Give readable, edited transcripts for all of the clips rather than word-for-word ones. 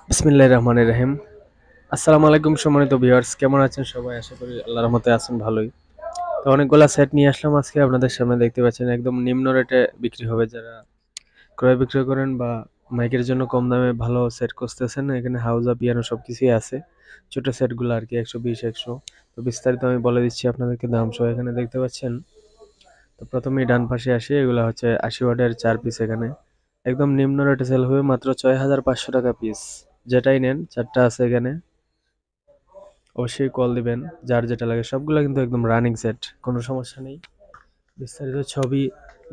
বিসমিল্লাহির রহমানির রহিম। আসসালামু আলাইকুম সম্মানিত ভিউয়ার্স, কেমন আছেন সবাই? আশা করি আল্লাহর রহমতে আছেন ভালোই। তো অনেকগুলা সেট নিয়ে আসলাম আজকে আপনাদের সামনে। দেখতে পাচ্ছেন একদম নিম্ন রেটে বিক্রি হবে। যারা ক্রয় বিক্রয় করেন বা মাইকের জন্য কম দামে ভালো সেট খুঁজতেছেন, এখানে হাউজা পিয়ানো সবকিছুই আছে। ছোট সেটগুলো আর কি 120 100। তো বিস্তারিত আমি বলে দিচ্ছি আপনাদেরকে দাম সহ। এখানে দেখতে পাচ্ছেন, তো প্রথমেই ডান পাশে আসি, এগুলো হচ্ছে 80 ওয়াটের 4 পিস। এখানে একদম নিম্ন রেটে সেল হবে মাত্র 6500 টাকা পিস। যেটাই নেন, চারটা আছে এখানে, অবশ্যই কল দিবেন যার যেটা লাগে। সবগুলো কিন্তু একদম রানিং সেট, কোনো সমস্যা নেই। বিস্তারিত ছবি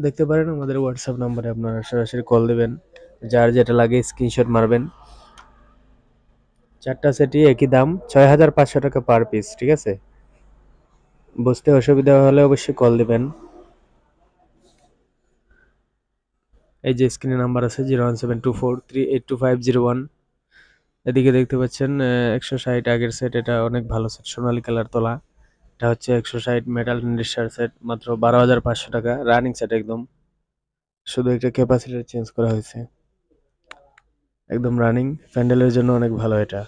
দেখতে পারেন আমাদের হোয়াটসঅ্যাপ নাম্বারে, আপনারা সরাসরি কল দিবেন, যার যেটা লাগে স্ক্রিনশট মারবেন। চারটা সেটই একই দাম, 6500 টাকা পার পিস। ঠিক আছে, বুঝতে অসুবিধা হলে অবশ্যই কল দিবেন। এই যে স্ক্রিনে নাম্বার আছে 01724382501। এদিকে দেখতে পাচ্ছেন 160 আগের সেট, এটা অনেক ভালো সেট, সোনালী কালার তোলা। এটা হচ্ছে 160 মেটাল ইন্ডাস্ট্রিয়াল সেট, মাত্র 12,500 টাকা, রানিং সেট একদম। শুধু একটা ক্যাপাসিটর চেঞ্জ করা হয়েছে, একদম রানিং। প্যান্ডেলের জন্য অনেক ভালো এটা।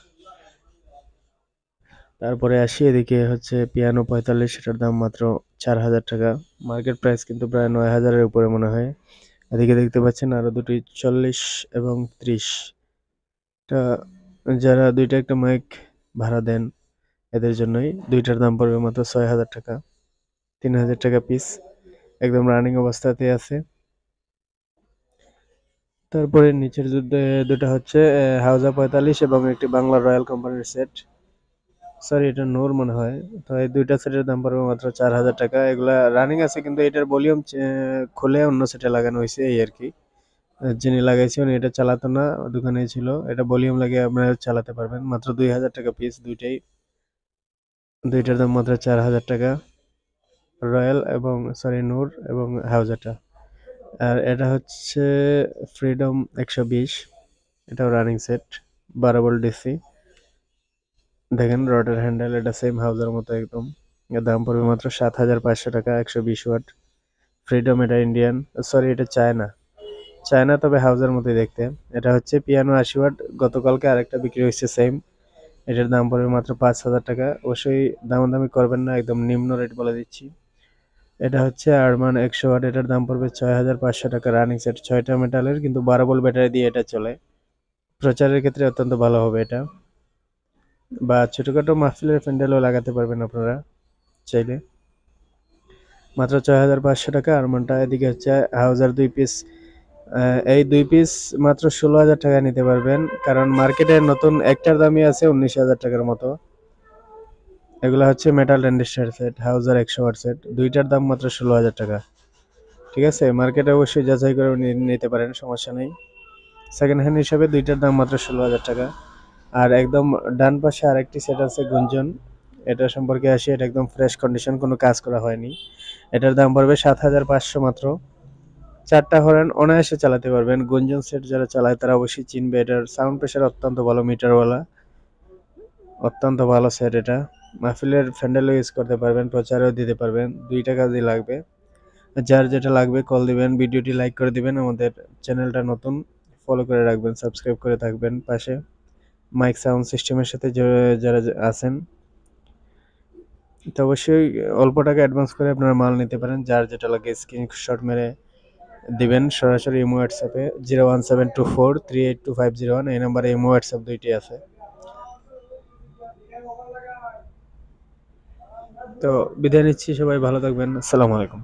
তারপরে আসি, এদিকে হচ্ছে পিয়ানো 45, সেটার দাম মাত্র 4,000 টাকা। মার্কেট প্রাইস কিন্তু প্রায় 9,000-এর উপরে মনে হয়। এদিকে দেখতে পাচ্ছেন আরো দুটি 40 এবং 30। এটা যারা দুইটা একটা মাইক ভাড়া দেন, এদের জন্যই। দুইটার দাম পড়বে মাত্র 6,000 টাকা, 3,000 টাকা পিস, একদম রানিং অবস্থাতে আছে। তারপরে নিচের দুটো হচ্ছে হাউজা 45 এবং একটি বাংলা রয়্যাল কোম্পানির সেট। সরি, এটা নূর মনে হয়। তো এই দুইটা সেটের দাম পড়বে মাত্র 4,000 টাকা। এগুলা রানিং আছে, কিন্তু এটার ভলিউম খুলে অন্য সেটে লাগানো হয়েছে, এই আর কি। যিনি লাগাইছে উনি এটা চালাতো না, দোকানে ছিল। এটা ভলিউম লাগিয়ে আপনারা চালাতে পারবেন। মাত্র 2,000 টাকা পিস দুইটাই। দুইটার দাম মাত্র 4,000 টাকা, রয়্যাল এবং সরি নূর এবং হাউজাটা। আর এটা হচ্ছে ফ্রিডম 120, এটাও রানিং সেট, 12 ভোল্ট ডিসি। দেখেন রডের হ্যান্ডেল, এটা সেম হাউজের মতো একদম। এর দাম পড়বে মাত্র 7,500 টাকা, 120 ওয়াট। ফ্রিডম, এটা ইন্ডিয়ান, সরি এটা চায়না। চায়না, তবে হাউজের মতোই দেখতে। এটা হচ্ছে পিয়ানো 80 ওয়াট, গতকালকে আরেকটা বিক্রি হয়েছে সেম। এটার দাম পড়বে মাত্র 5,000 টাকা। অবশ্যই দামাদামি করবেন না, একদম নিম্ন রেট বলে দিচ্ছি। এটা হচ্ছে আরমান 100 ওয়াট, এটার দাম পড়বে 6,500 টাকা, রানিং সেট। 6টা মেটালের, কিন্তু 12 ভোল্ট ব্যাটারি দিয়ে এটা চলে। প্রচারের ক্ষেত্রে অত্যন্ত ভালো হবে এটা, বা ছোটখাটো মাহফিলের প্যান্ডেলও লাগাতে পারবেন আপনারা চাইলে। মাত্র 6,500 টাকা আরমানটা। এদিকে হচ্ছে হাউজার 2 পিস। এই 2 পিস মাত্র 16,000 টাকা নিতে পারবেন, কারণ মার্কেটে নতুন একটার দামই আছে 19,000 টাকার মতো। এগুলো হচ্ছে metal transistor set, হাউজার 100 watt set, দুইটার দাম মাত্র 16,000 টাকা। ঠিক আছে, মার্কেটে অবশ্যই যাচাই করে নিতে পারেন, সমস্যা নেই। সেকেন্ড হ্যান্ড হিসাবে দুইটার দাম মাত্র 16,000 টাকা। আর একদম ডান পাশে আরেকটি সেট আছে গুঞ্জন, এটা সম্পর্কে আসি। এটা একদম ফ্রেশ কন্ডিশন, কোনো কাজ করা হয়নি। এটার দাম পড়বে 7,500 মাত্র। চারটা হরেন অনায়াসে চালাতে পারবেন। গুঞ্জন সেট যারা চালায় তারা অবশ্যই চিনবে। এটার সাউন্ড প্রেশার অত্যন্ত ভালো, মিটারওয়ালা, অত্যন্ত ভালো সেট এটা। মাহফিলের প্যান্ডেলও ইউজ করতে পারবেন, প্রচারেও দিতে পারবেন, দুইটা কাজই লাগবে। যার যেটা লাগবে কল দিবেন, ভিডিওটি লাইক করে দিবেন, আমাদের চ্যানেলটা নতুন, ফলো করে রাখবেন, সাবস্ক্রাইব করে থাকবেন পাশে। মাইক সাউন্ড সিস্টেমের সাথে যারা আছেন, তো অবশ্যই অল্প টাকা অ্যাডভান্স করে আপনারা মাল নিতে পারেন। যার যেটা লাগে স্ক্রিনশট মেরে দিবেন সরাসরি ইমো হোয়াটসঅ্যাপে 01724382501। এই নাম্বারে ইমো হোয়াটসঅ্যাপ দুইটি আছে। তো বিদায় নিচ্ছি, সবাই ভালো থাকবেন, আসসালামু আলাইকুম।